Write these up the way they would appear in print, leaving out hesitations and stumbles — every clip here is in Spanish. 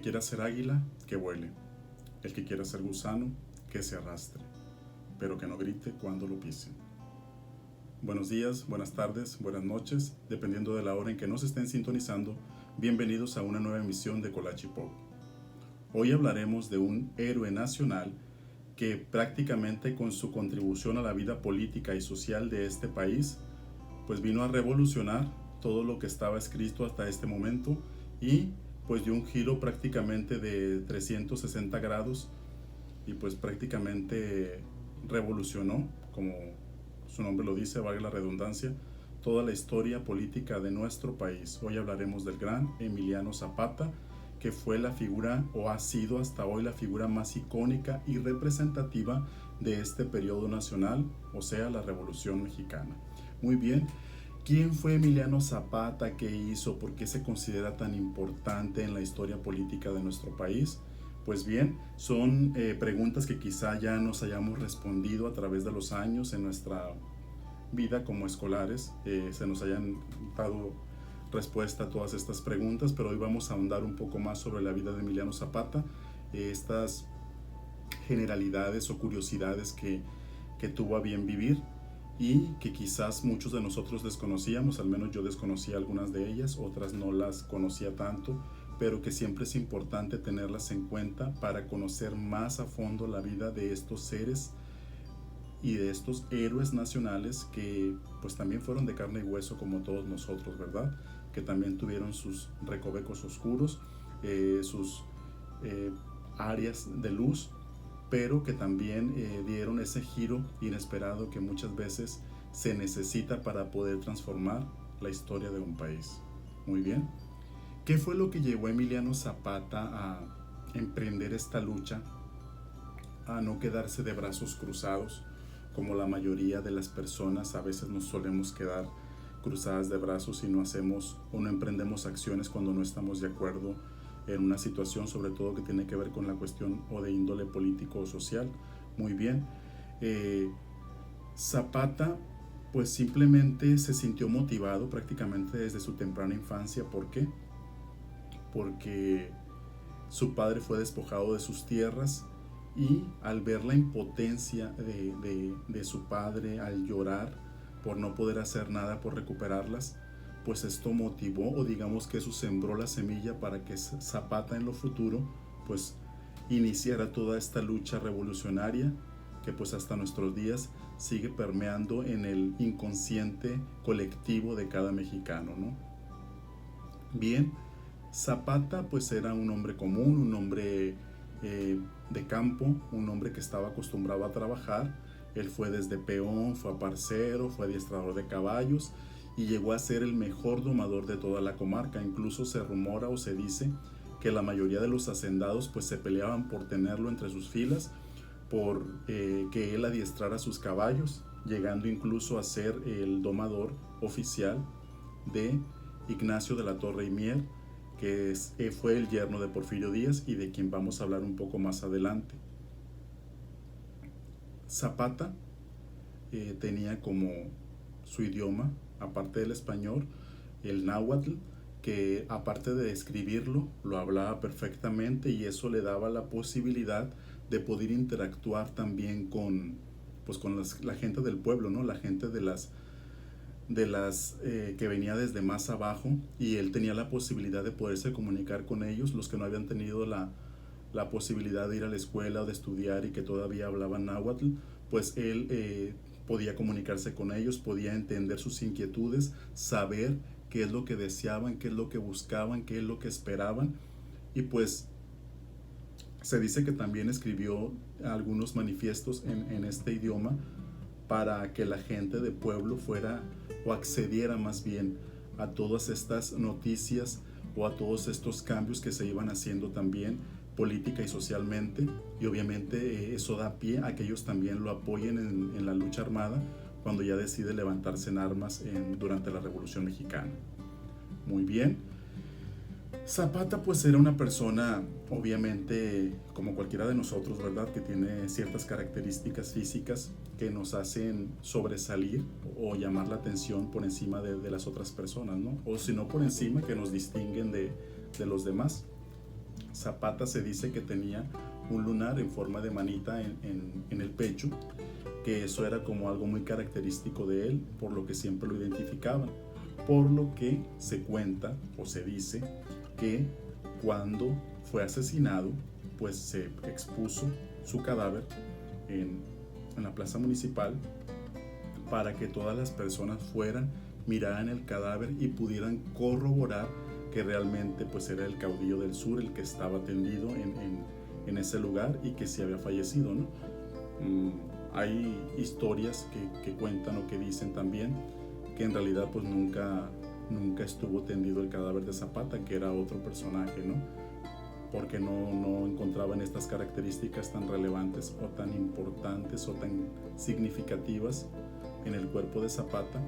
quiera ser águila, que vuele. El que quiera ser gusano, que se arrastre, pero que no grite cuando lo pisen. Buenos días, buenas tardes, buenas noches, dependiendo de la hora en que nos estén sintonizando. Bienvenidos a una nueva emisión de Colachi Pop. Hoy hablaremos de un héroe nacional que prácticamente con su contribución a la vida política y social de este país, pues vino a revolucionar todo lo que estaba escrito hasta este momento y pues dio un giro prácticamente de 360 grados y pues prácticamente revolucionó, como su nombre lo dice, valga la redundancia, toda la historia política de nuestro país. Hoy hablaremos del gran Emiliano Zapata, que fue la figura o ha sido hasta hoy la figura más icónica y representativa de este periodo nacional, o sea, la Revolución Mexicana. Muy bien, ¿quién fue Emiliano Zapata? ¿Qué hizo? ¿Por qué se considera tan importante en la historia política de nuestro país? Pues bien, son preguntas que quizá ya nos hayamos respondido a través de los años en nuestra vida como escolares, se nos hayan dado respuesta a todas estas preguntas, pero hoy vamos a ahondar un poco más sobre la vida de Emiliano Zapata, estas generalidades o curiosidades que tuvo a bien vivir y que quizás muchos de nosotros desconocíamos, al menos yo desconocía algunas de ellas, otras no las conocía tanto, pero que siempre es importante tenerlas en cuenta para conocer más a fondo la vida de estos seres y de estos héroes nacionales que pues también fueron de carne y hueso como todos nosotros, ¿verdad? Que también tuvieron sus recovecos oscuros, sus áreas de luz, pero que también dieron ese giro inesperado que muchas veces se necesita para poder transformar la historia de un país. Muy bien. ¿Qué fue lo que llevó a Emiliano Zapata a emprender esta lucha, a no quedarse de brazos cruzados, como la mayoría de las personas a veces nos solemos quedar cruzadas de brazos y no hacemos o no emprendemos acciones cuando no estamos de acuerdo en una situación, sobre todo que tiene que ver con la cuestión o de índole político o social? Muy bien, Zapata pues simplemente se sintió motivado prácticamente desde su temprana infancia. ¿Por qué? Porque su padre fue despojado de sus tierras y al ver la impotencia de su padre, al llorar por no poder hacer nada por recuperarlas, pues esto motivó, o digamos que eso sembró la semilla para que Zapata en lo futuro pues iniciara toda esta lucha revolucionaria que pues hasta nuestros días sigue permeando en el inconsciente colectivo de cada mexicano, ¿no? Bien, Zapata pues era un hombre común, un hombre de campo, un hombre que estaba acostumbrado a trabajar. Él fue desde peón, fue aparcero, fue adiestrador de caballos y llegó a ser el mejor domador de toda la comarca. Incluso se rumora o se dice que la mayoría de los hacendados pues se peleaban por tenerlo entre sus filas, por que él adiestrara sus caballos, llegando incluso a ser el domador oficial de Ignacio de la Torre y Mier, que fue el yerno de Porfirio Díaz y de quien vamos a hablar un poco más adelante. Zapata tenía como su idioma, aparte del español, el náhuatl, que aparte de escribirlo, lo hablaba perfectamente y eso le daba la posibilidad de poder interactuar también con, pues con la gente del pueblo, ¿no? La gente de las que venía desde más abajo, y él tenía la posibilidad de poderse comunicar con ellos, los que no habían tenido la posibilidad de ir a la escuela o de estudiar y que todavía hablaban náhuatl, pues él podía comunicarse con ellos, podía entender sus inquietudes, saber qué es lo que deseaban, qué es lo que buscaban, qué es lo que esperaban. Y pues se dice que también escribió algunos manifiestos en este idioma para que la gente de pueblo fuera o accediera más bien a todas estas noticias o a todos estos cambios que se iban haciendo también política y socialmente, y obviamente eso da pie a que ellos también lo apoyen en la lucha armada cuando ya decide levantarse en armas durante la Revolución Mexicana. Muy bien. Zapata pues era una persona, obviamente, como cualquiera de nosotros, ¿verdad? Que tiene ciertas características físicas que nos hacen sobresalir o llamar la atención por encima de las otras personas, ¿no? O si no por encima, que nos distinguen de los demás. Zapata se dice que tenía un lunar en forma de manita en el pecho, que eso era como algo muy característico de él, por lo que siempre lo identificaban. Por lo que se cuenta o se dice que cuando fue asesinado, pues se expuso su cadáver en la plaza municipal para que todas las personas fueran, miraran el cadáver y pudieran corroborar que realmente pues era el caudillo del sur el que estaba tendido en ese lugar y que sí había fallecido, ¿no? Hay historias que cuentan o que dicen también que en realidad pues nunca estuvo tendido el cadáver de Zapata, que era otro personaje, ¿no? Porque no encontraban estas características tan relevantes o tan importantes o tan significativas en el cuerpo de Zapata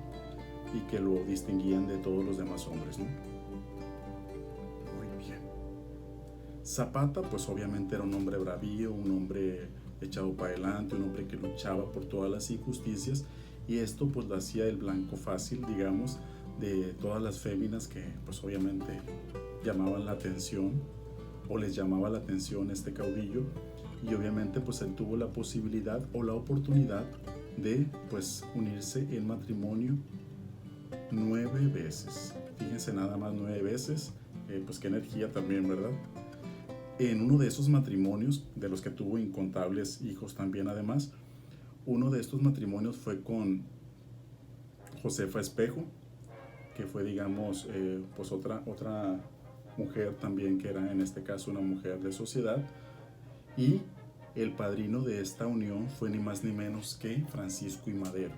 y que lo distinguían de todos los demás hombres, ¿no? Muy bien. Zapata pues obviamente era un hombre bravío, un hombre echado para adelante, un hombre que luchaba por todas las injusticias, y esto pues lo hacía el blanco fácil, digamos, de todas las féminas que pues obviamente llamaban la atención o les llamaba la atención este caudillo, y obviamente pues él tuvo la posibilidad o la oportunidad de pues unirse en matrimonio 9 veces. Fíjense nada más, 9 veces, pues qué energía también, ¿verdad? En uno de esos matrimonios, de los que tuvo incontables hijos también además, uno de estos matrimonios fue con Josefa Espejo, que fue, digamos, pues otra mujer también, que era en este caso una mujer de sociedad, y el padrino de esta unión fue ni más ni menos que Francisco I. Madero,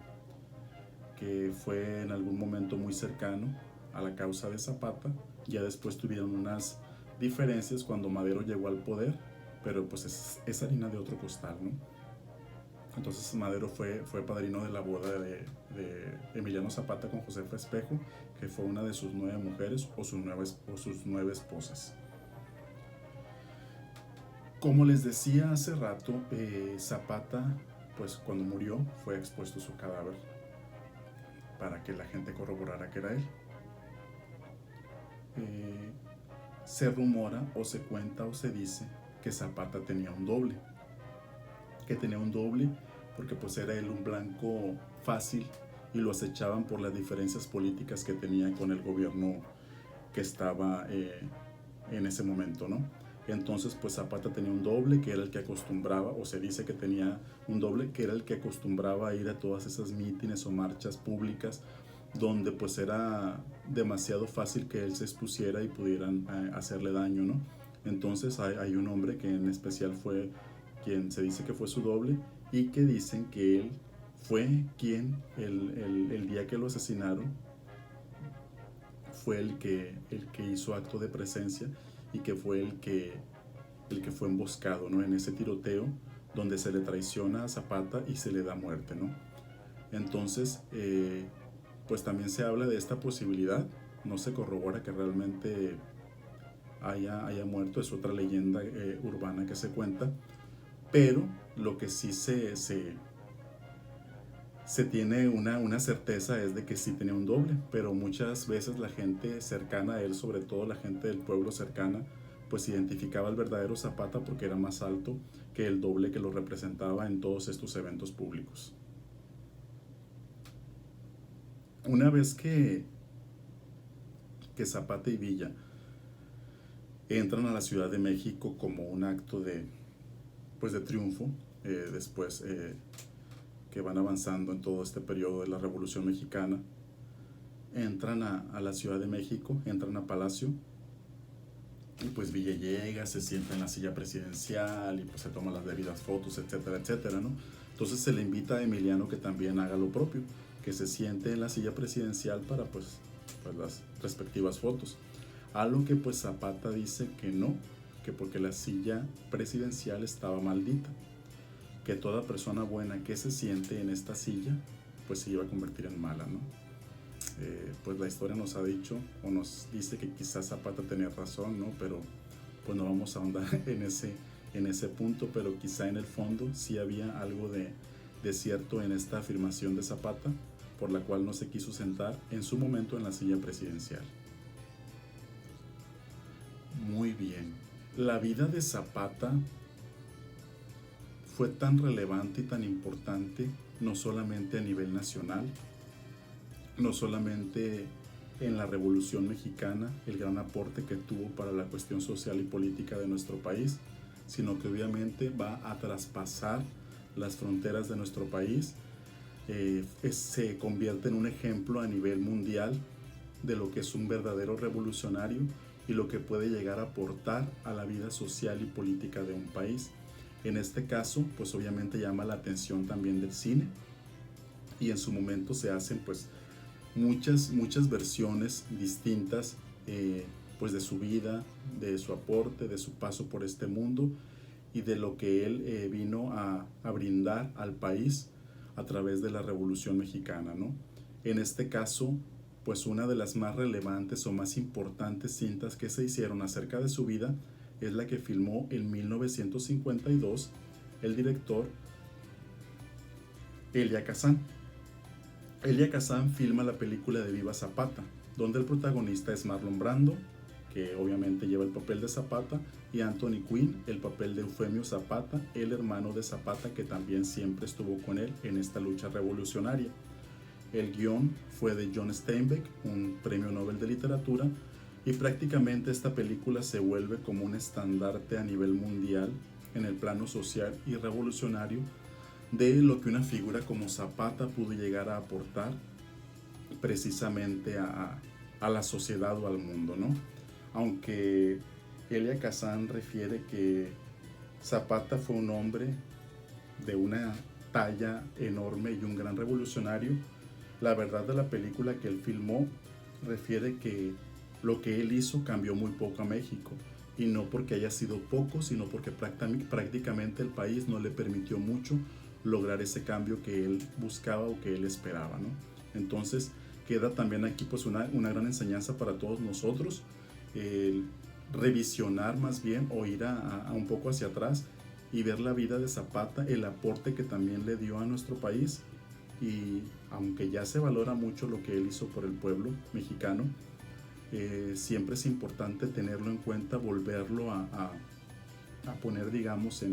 que fue en algún momento muy cercano a la causa de Zapata. Ya después tuvieron unas diferencias cuando Madero llegó al poder, pero pues es harina de otro costal, ¿no? Entonces Madero fue padrino de la boda de Emiliano Zapata con Josefa Espejo, que fue una de sus 9 mujeres o sus 9 esposas. Como les decía hace rato, Zapata, pues cuando murió, fue expuesto su cadáver para que la gente corroborara que era él. Se rumora o se cuenta o se dice que Zapata tenía un doble, porque pues era él un blanco fácil y lo acechaban por las diferencias políticas que tenía con el gobierno que estaba en ese momento, ¿no? Entonces pues Zapata tenía un doble que era el que acostumbraba, o se dice que tenía un doble que era el que acostumbraba a ir a todas esas mítines o marchas públicas donde pues era demasiado fácil que él se expusiera y pudieran hacerle daño, ¿no? Entonces hay un hombre que en especial fue quien se dice que fue su doble, y que dicen que él fue quien el día que lo asesinaron fue el que hizo acto de presencia, y que fue el que fue emboscado, ¿no? En ese tiroteo donde se le traiciona a Zapata y se le da muerte, ¿no? Entonces pues también se habla de esta posibilidad. No se corrobora que realmente haya muerto, es otra leyenda urbana que se cuenta, pero lo que sí se tiene una certeza es de que sí tenía un doble, pero muchas veces la gente cercana a él, sobre todo la gente del pueblo cercana, pues identificaba al verdadero Zapata porque era más alto que el doble que lo representaba en todos estos eventos públicos. Una vez que Zapata y Villa entran a la Ciudad de México como un acto de triunfo, después que van avanzando en todo este periodo de la Revolución Mexicana, entran a la Ciudad de México, entran a Palacio, y pues Villa llega, se sienta en la silla presidencial y pues se toma las debidas fotos, etcétera, etcétera, ¿no? Entonces se le invita a Emiliano que también haga lo propio, que se siente en la silla presidencial para pues las respectivas fotos. A lo que pues Zapata dice que no, que porque la silla presidencial estaba maldita, que toda persona buena que se siente en esta silla pues se iba a convertir en mala, ¿no? Pues la historia nos ha dicho o nos dice que quizás Zapata tenía razón, ¿no? Pero pues no vamos a ahondar en ese punto, pero quizá en el fondo sí había algo de cierto en esta afirmación de Zapata, por la cual no se quiso sentar en su momento en la silla presidencial. Muy bien. La vida de Zapata fue tan relevante y tan importante, no solamente a nivel nacional, no solamente en la Revolución Mexicana, el gran aporte que tuvo para la cuestión social y política de nuestro país, sino que obviamente va a traspasar las fronteras de nuestro país, se convierte en un ejemplo a nivel mundial de lo que es un verdadero revolucionario y lo que puede llegar a aportar a la vida social y política de un país. En este caso, pues obviamente llama la atención también del cine, y en su momento se hacen pues muchas versiones distintas, pues de su vida, de su aporte, de su paso por este mundo y de lo que él vino a brindar al país a través de la Revolución Mexicana, ¿no? En este caso, pues una de las más relevantes o más importantes cintas que se hicieron acerca de su vida es la que filmó en 1952 el director Elia Kazan. Elia Kazan filma la película de Viva Zapata, donde el protagonista es Marlon Brando, que obviamente lleva el papel de Zapata, y Anthony Quinn, el papel de Eufemio Zapata, el hermano de Zapata, que también siempre estuvo con él en esta lucha revolucionaria. El guión fue de John Steinbeck, un premio Nobel de literatura, y prácticamente esta película se vuelve como un estandarte a nivel mundial en el plano social y revolucionario de lo que una figura como Zapata pudo llegar a aportar precisamente a la sociedad o al mundo, ¿no? Aunque Elia Kazan refiere que Zapata fue un hombre de una talla enorme y un gran revolucionario, la verdad de la película que él filmó refiere que lo que él hizo cambió muy poco a México, y no porque haya sido poco, sino porque prácticamente el país no le permitió mucho lograr ese cambio que él buscaba o que él esperaba, ¿no? Entonces queda también aquí pues una gran enseñanza para todos nosotros, revisionar más bien o ir a un poco hacia atrás y ver la vida de Zapata, el aporte que también le dio a nuestro país. Y aunque ya se valora mucho lo que él hizo por el pueblo mexicano, siempre es importante tenerlo en cuenta, volverlo a poner, digamos,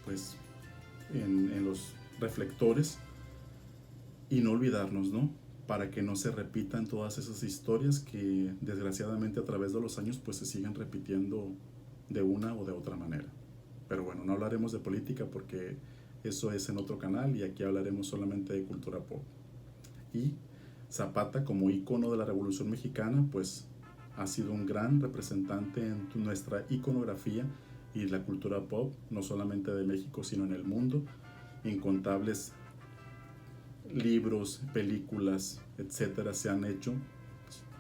pues, en los reflectores, y no olvidarnos, ¿no? Para que no se repitan todas esas historias que desgraciadamente a través de los años pues se siguen repitiendo de una o de otra manera. Pero bueno, no hablaremos de política porque eso es en otro canal, y aquí hablaremos solamente de cultura pop. Y Zapata, como ícono de la Revolución Mexicana, pues ha sido un gran representante en nuestra iconografía y la cultura pop, no solamente de México, sino en el mundo. Incontables libros, películas, etcétera, se han hecho,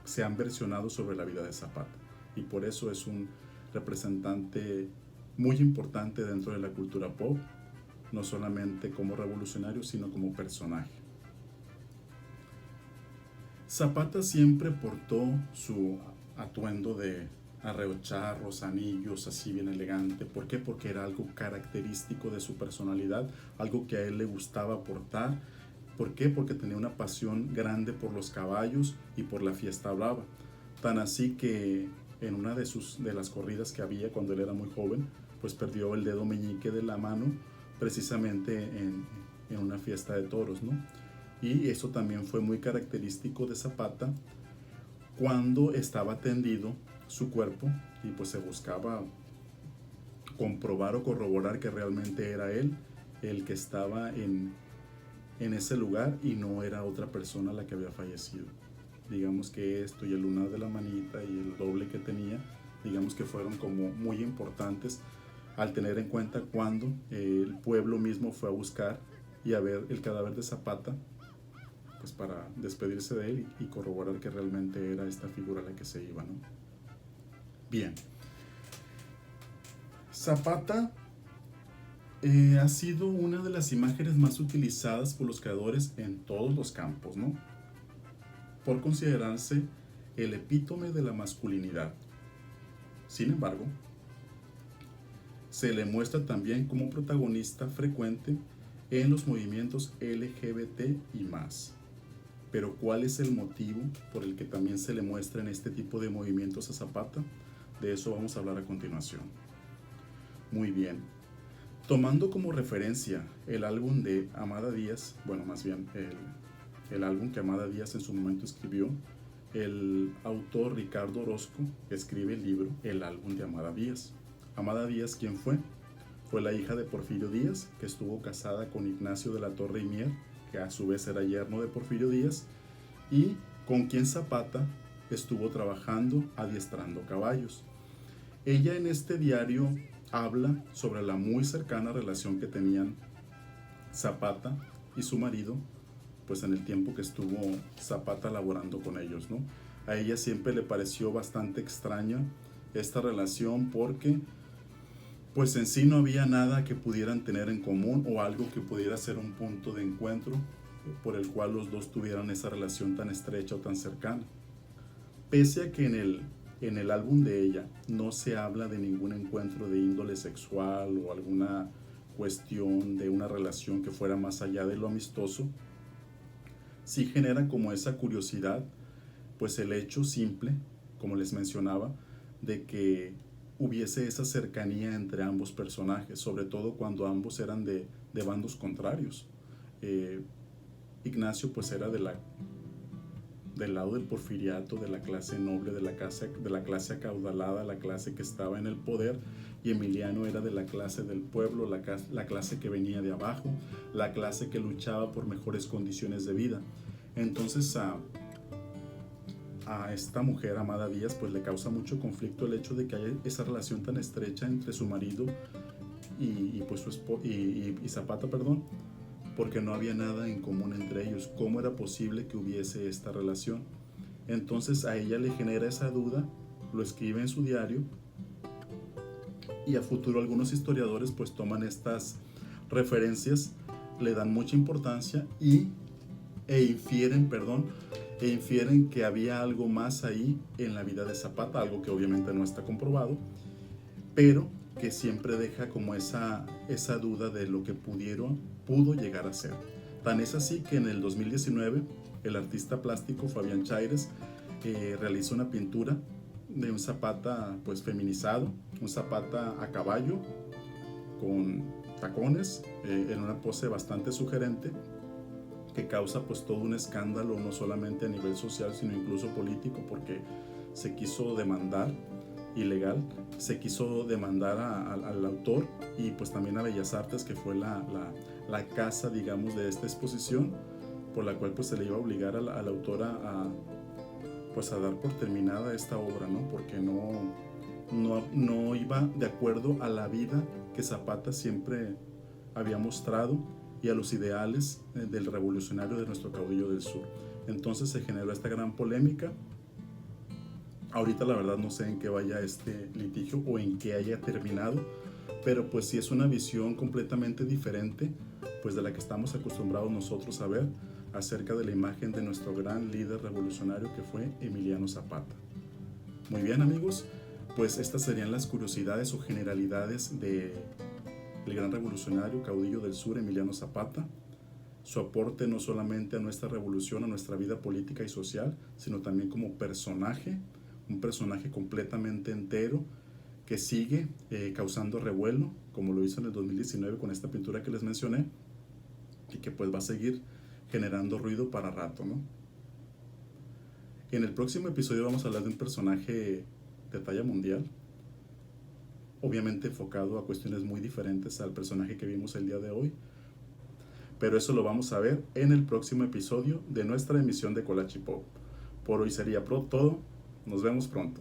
se han versionado sobre la vida de Zapata, y por eso es un representante muy importante dentro de la cultura pop, no solamente como revolucionario, sino como personaje. Zapata siempre portó su atuendo de arreocharros, anillos, así bien elegante. ¿Por qué? Porque era algo característico de su personalidad, algo que a él le gustaba portar. ¿Por qué? Porque tenía una pasión grande por los caballos y por la fiesta brava. Tan así que en una de las corridas que había cuando él era muy joven, pues perdió el dedo meñique de la mano precisamente en una fiesta de toros, ¿no? Y eso también fue muy característico de Zapata cuando estaba tendido su cuerpo, y pues se buscaba comprobar o corroborar que realmente era él el que estaba en ese lugar y no era otra persona la que había fallecido. Digamos que esto y el lunar de la manita y el doble que tenía, digamos que fueron como muy importantes al tener en cuenta cuando el pueblo mismo fue a buscar y a ver el cadáver de Zapata, pues para despedirse de él y corroborar que realmente era esta figura a la que se iba, ¿no? Bien. Zapata ha sido una de las imágenes más utilizadas por los creadores en todos los campos, ¿no? Por considerarse el epítome de la masculinidad. Sin embargo, se le muestra también como protagonista frecuente en los movimientos LGBT y más. Pero ¿cuál es el motivo por el que también se le muestran este tipo de movimientos a Zapata? De eso vamos a hablar a continuación. Muy bien. Tomando como referencia el álbum de Amada Díaz, bueno, más bien el álbum que Amada Díaz en su momento escribió, el autor Ricardo Orozco escribe el libro El álbum de Amada Díaz. Amada Díaz, ¿quién fue? Fue la hija de Porfirio Díaz, que estuvo casada con Ignacio de la Torre y Mier, que a su vez era yerno de Porfirio Díaz, y con quien Zapata estuvo trabajando adiestrando caballos. Ella en este diario habla sobre la muy cercana relación que tenían Zapata y su marido, pues en el tiempo que estuvo Zapata laborando con ellos, ¿no? A ella siempre le pareció bastante extraña esta relación porque pues en sí no había nada que pudieran tener en común o algo que pudiera ser un punto de encuentro por el cual los dos tuvieran esa relación tan estrecha o tan cercana. Pese a que en el álbum de ella no se habla de ningún encuentro de índole sexual o alguna cuestión de una relación que fuera más allá de lo amistoso, sí genera como esa curiosidad, pues el hecho simple, como les mencionaba, de que hubiese esa cercanía entre ambos personajes, sobre todo cuando ambos eran de bandos contrarios. Ignacio pues era del lado del porfiriato, de la clase noble, de la clase acaudalada, la clase que estaba en el poder, y Emiliano era de la clase del pueblo, la clase que venía de abajo, la clase que luchaba por mejores condiciones de vida. Entonces a esta mujer, Amada Díaz, pues le causa mucho conflicto el hecho de que haya esa relación tan estrecha entre su marido y Zapata, perdón, porque no había nada en común entre ellos. ¿Cómo era posible que hubiese esta relación? Entonces a ella le genera esa duda, lo escribe en su diario, y a futuro algunos historiadores pues toman estas referencias, le dan mucha importancia e infieren que había algo más ahí en la vida de Zapata, algo que obviamente no está comprobado, pero que siempre deja como esa duda de lo que pudo llegar a ser. Tan es así que en el 2019 el artista plástico Fabián Chaires realiza una pintura de un Zapata pues feminizado, un Zapata a caballo con tacones, en una pose bastante sugerente, que causa pues todo un escándalo, no solamente a nivel social sino incluso político, porque se quiso demandar ilegal, se quiso demandar al autor y pues también a Bellas Artes, que fue la casa, digamos, de esta exposición, por la cual pues se le iba a obligar a la autora a dar por terminada esta obra, ¿no? Porque no iba de acuerdo a la vida que Zapata siempre había mostrado y a los ideales del revolucionario, de nuestro caudillo del sur. Entonces se generó esta gran polémica. Ahorita la verdad no sé en qué vaya este litigio o en qué haya terminado, pero pues sí es una visión completamente diferente pues de la que estamos acostumbrados nosotros a ver acerca de la imagen de nuestro gran líder revolucionario que fue Emiliano Zapata. Muy bien, amigos, pues estas serían las curiosidades o generalidades del gran revolucionario caudillo del sur Emiliano Zapata, su aporte no solamente a nuestra revolución, a nuestra vida política y social, sino también como personaje, un personaje completamente entero que sigue causando revuelo, como lo hizo en el 2019 con esta pintura que les mencioné, y que pues va a seguir generando ruido para rato, ¿no? En el próximo episodio vamos a hablar de un personaje de talla mundial, obviamente enfocado a cuestiones muy diferentes al personaje que vimos el día de hoy, pero eso lo vamos a ver en el próximo episodio de nuestra emisión de Colachi Pop. Por hoy sería todo, nos vemos pronto.